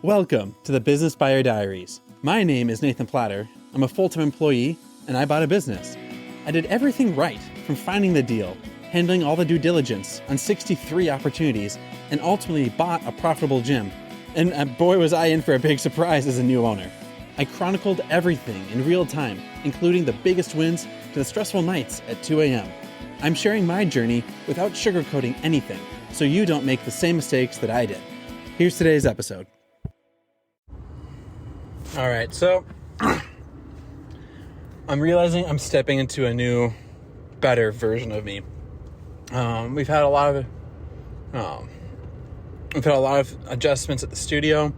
Welcome to the Business Buyer Diaries. My name is Nathan Platter. I'm a full-time employee, and I bought a business. I did everything right, from finding the deal, handling all the due diligence on 63 opportunities, and ultimately bought a profitable gym. And boy was I in for a big surprise as a new owner. I chronicled everything in real time, including the biggest wins to the stressful nights at 2 a.m. I'm sharing my journey without sugarcoating anything, so you don't make the same mistakes that I did. Here's today's episode. All right, so I'm realizing I'm stepping into a new, better version of me. We've had a lot of adjustments at the studio,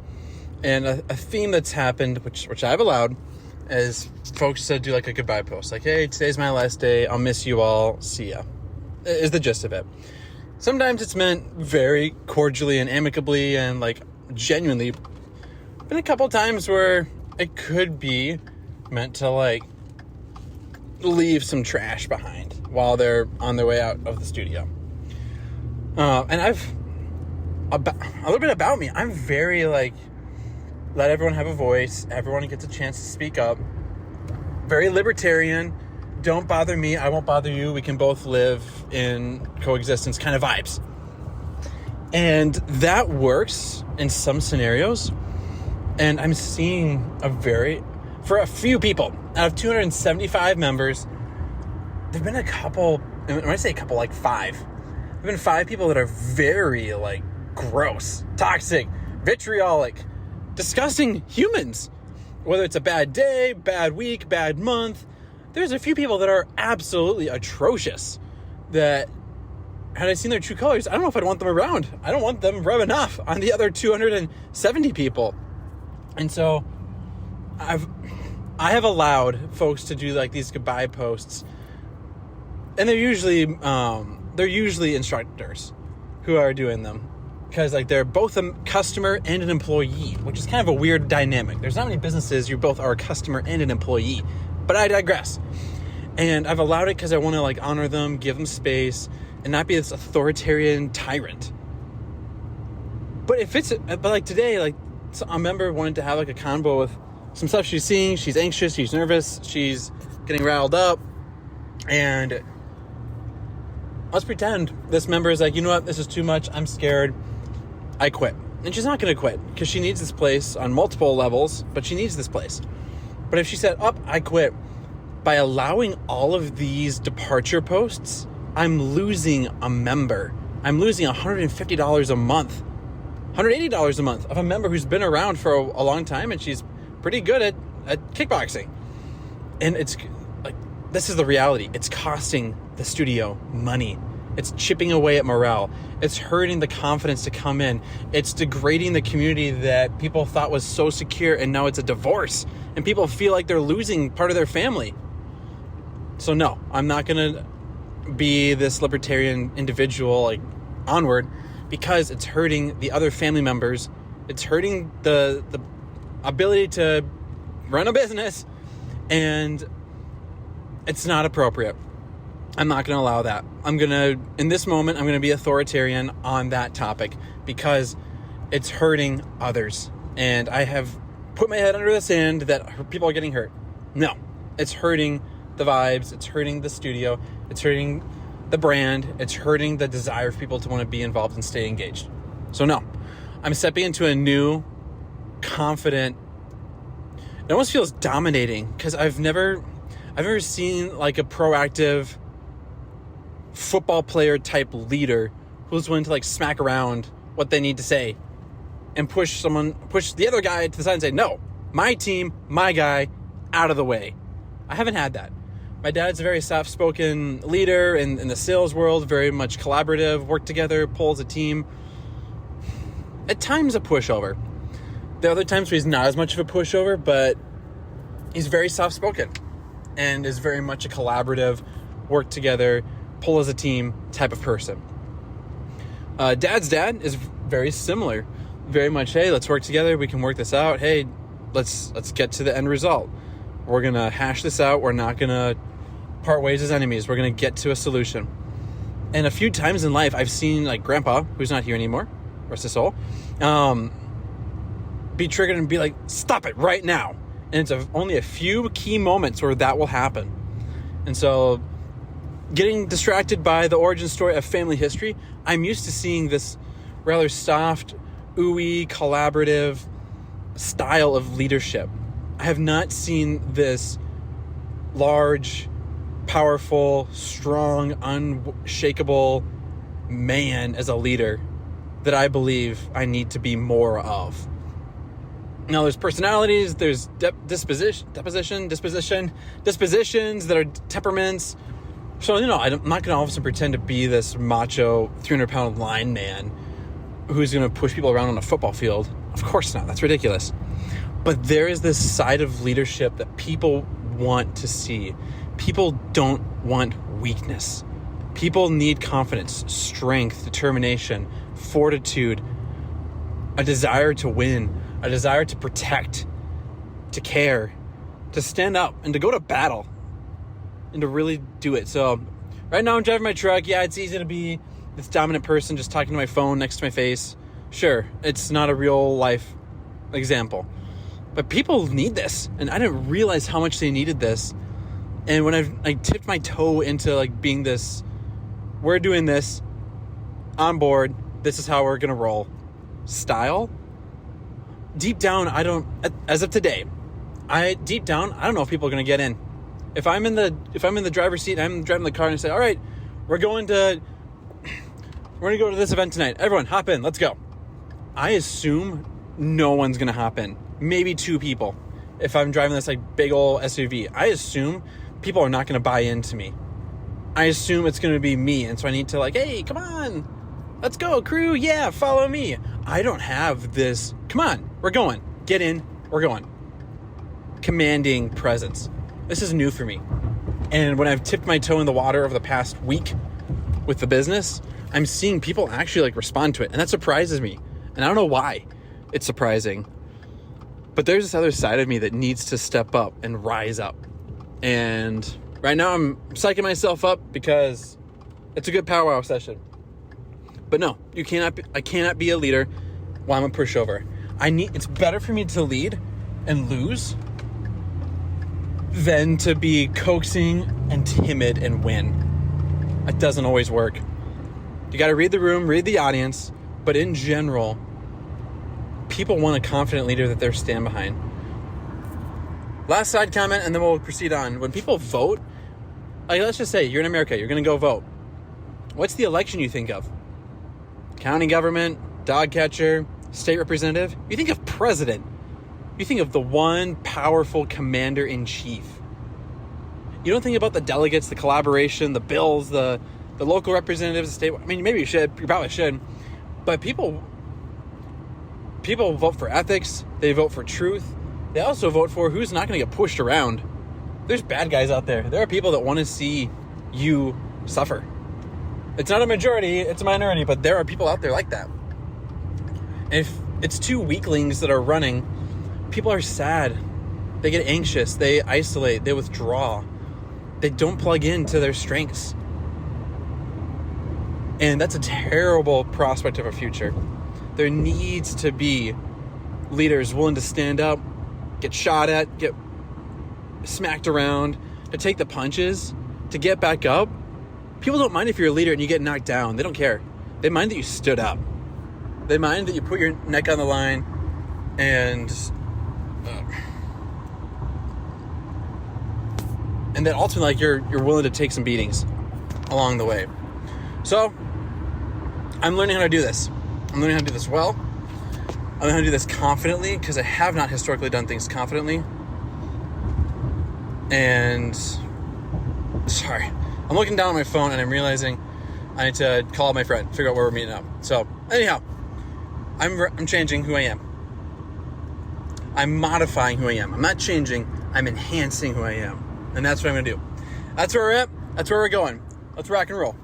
and a theme that's happened, which I've allowed, is folks to do like a goodbye post, like, "Hey, today's my last day. I'll miss you all. See ya." Is the gist of it. Sometimes it's meant very cordially and amicably and like genuinely. Been a couple times where it could be meant to like leave some trash behind while they're on their way out of the studio. And a little bit about me. I'm very like, let everyone have a voice. Everyone gets a chance to speak up. Very libertarian. Don't bother me. I won't bother you. We can both live in coexistence kind of vibes. And that works in some scenarios. And I'm seeing for a few people, out of 275 members, there've been a couple, and when I say a couple, like 5. There've been 5 people that are very, like, gross, toxic, vitriolic, disgusting humans. Whether it's a bad day, bad week, bad month, there's a few people that are absolutely atrocious that, had I seen their true colors, I don't know if I'd want them around. I don't want them rubbing off on the other 270 people. And so I have allowed folks to do like these goodbye posts, and they're usually instructors who are doing them, because like they're both a customer and an employee, which is kind of a weird dynamic. There's not many businesses you both are a customer and an employee, but I digress. And I've allowed it because I want to like honor them, give them space, and not be this authoritarian tyrant. But like today, like, so a member wanted to have like a convo with some stuff she's seeing. She's anxious, she's nervous, she's getting riled up. And let's pretend this member is like, you know what, this is too much, I'm scared, I quit. And she's not going to quit because she needs this place on multiple levels, but she needs this place. But if she said, I quit, by allowing all of these departure posts, I'm losing a member. I'm losing $150 a month. $180 a month of a member who's been around for a long time, and she's pretty good at kickboxing. And it's like, this is the reality. It's costing the studio money. It's chipping away at morale. It's hurting the confidence to come in. It's degrading the community that people thought was so secure, and now it's a divorce, and people feel like they're losing part of their family. So no, I'm not going to be this libertarian individual, like, onward, because it's hurting the other family members. It's hurting the ability to run a business, and it's not appropriate. I'm not going to allow that. In this moment, I'm going to be authoritarian on that topic because it's hurting others. And I have put my head under the sand that people are getting hurt. No, it's hurting the vibes. It's hurting the studio. It's hurting the brand. It's hurting the desire for people to want to be involved and stay engaged. So no, I'm stepping into a new, confident, it almost feels dominating, because I've never seen like a proactive football player type leader who's willing to like smack around what they need to say and push the other guy to the side and say, no, my team, my guy, out of the way. I haven't had that. My dad's a very soft-spoken leader in the sales world, very much collaborative, work together, pull as a team. At times a pushover. There are other times where he's not as much of a pushover, but he's very soft-spoken and is very much a collaborative, work together, pull as a team type of person. Dad's dad is very similar. Very much, hey, let's work together. We can work this out. Hey, let's get to the end result. We're going to hash this out. We're not going to part ways as enemies. We're going to get to a solution. And a few times in life, I've seen like Grandpa, who's not here anymore, rest his soul, be triggered and be like, stop it right now. And it's only a few key moments where that will happen. And so getting distracted by the origin story of family history, I'm used to seeing this rather soft, ooey, collaborative style of leadership. I have not seen this large, powerful, strong, unshakable man as a leader that I believe I need to be more of. Now, there's personalities, there's dispositions that are temperaments. So, I'm not going to all of a sudden pretend to be this macho 300-pound line man who's going to push people around on a football field. Of course not. That's ridiculous. But there is this side of leadership that people want to see. People don't want weakness. People need confidence, strength, determination, fortitude, a desire to win, a desire to protect, to care, to stand up, and to go to battle, and to really do it. So right now I'm driving my truck. Yeah, it's easy to be this dominant person just talking to my phone next to my face. Sure, it's not a real life example. But people need this, and I didn't realize how much they needed this. And when I tipped my toe into like being this, we're doing this, on board, this is how we're going to roll style, deep down, as of today, deep down, I don't know if people are going to get in. If I'm in the driver's seat and I'm driving the car and I say, all right, we're going to go to this event tonight. Everyone hop in, let's go. I assume no one's going to hop in. Maybe two people. If I'm driving this like big old SUV, I assume people are not going to buy into me. I assume it's going to be me. And so I need to like, hey, come on, let's go crew. Yeah. Follow me. I don't have this. Come on, we're going, get in, we're going. Commanding presence. This is new for me. And when I've tipped my toe in the water over the past week with the business, I'm seeing people actually like respond to it. And that surprises me. And I don't know why it's surprising, but there's this other side of me that needs to step up and rise up. And right now I'm psyching myself up because it's a good powwow session. But no, I cannot be a leader while I'm a pushover. It's better for me to lead and lose than to be coaxing and timid and win. It doesn't always work. You got to read the room, read the audience, but in general, people want a confident leader that they're stand behind. Last side comment, and then we'll proceed on. When people vote, like let's just say you're in America, you're going to go vote. What's the election you think of? County government, dog catcher, state representative? You think of president. You think of the one powerful commander-in-chief. You don't think about the delegates, the collaboration, the bills, the local representatives, the state. I mean, maybe you should. You probably should. But people vote for ethics. They vote for truth. They also vote for who's not going to get pushed around. There's bad guys out there. There are people that want to see you suffer. It's not a majority, it's a minority, but there are people out there like that. If it's two weaklings that are running, people are sad. They get anxious. They isolate. They withdraw. They don't plug into their strengths. And that's a terrible prospect of a future. There needs to be leaders willing to stand up, get shot at, get smacked around, to take the punches, to get back up. People don't mind if you're a leader and you get knocked down. They don't care. They mind that you stood up. They mind that you put your neck on the line and that ultimately like you're willing to take some beatings along the way. So I'm learning how to do this. I'm learning how to do this well. I'm learning how to do this confidently because I have not historically done things confidently. And sorry, I'm looking down at my phone and I'm realizing I need to call my friend, figure out where we're meeting up. So anyhow, I'm changing who I am. I'm modifying who I am. I'm not changing. I'm enhancing who I am. And that's what I'm going to do. That's where we're at. That's where we're going. Let's rock and roll.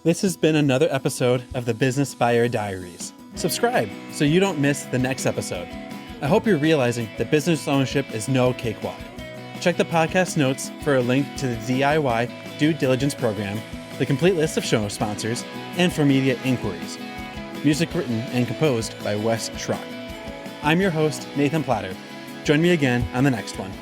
This has been another episode of the Business Buyer Diaries. Subscribe so you don't miss the next episode. I hope you're realizing that business ownership is no cakewalk. Check the podcast notes for a link to the DIY due diligence program the complete list of show sponsors, and for media inquiries. Music written and composed by Wes Schrock. I'm your host, Nathan Platter. Join me again on the next one.